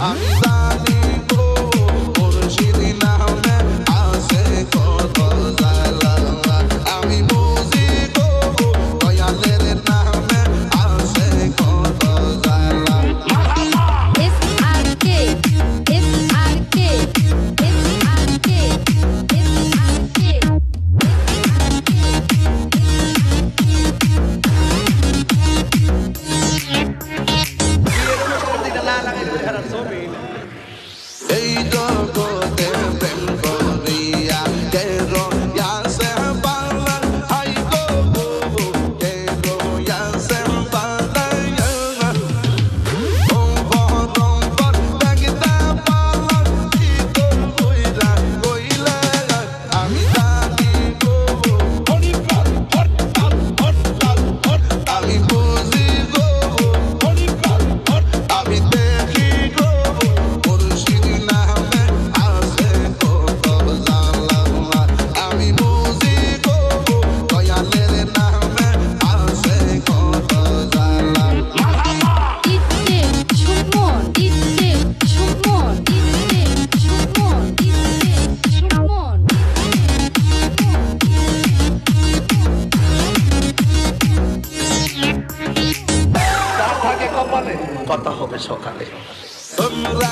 আমি জানি গো মুর্শিদ নামে আছে কত জ্বালা আমি বুঝি গো দয়ালের নামে আছে কত জ্বালা SRK SRK SRK এই জগতে প্রেম করিয়া কে রয়াছে পালা হাই গো কে রয়াছে পালা ও বরম্বর দেখতে পালা কি তো কইরা কইলা আমি জানি গো হরিকাল হরতাল হরতাল আমি বুঝি গো হরিকাল আমি দেখি গো মুর্শিদ নামে আছে কত জ্বালা আমি বুঝি গো দয়ালের নামে আছে কত জ্বালা ইচ্ছে সুমন ইচ্ছে সুমন ইচ্ছে সুমন ইচ্ছে সুমন যা থাকে কপালে কথা হবে সকালে তোমরা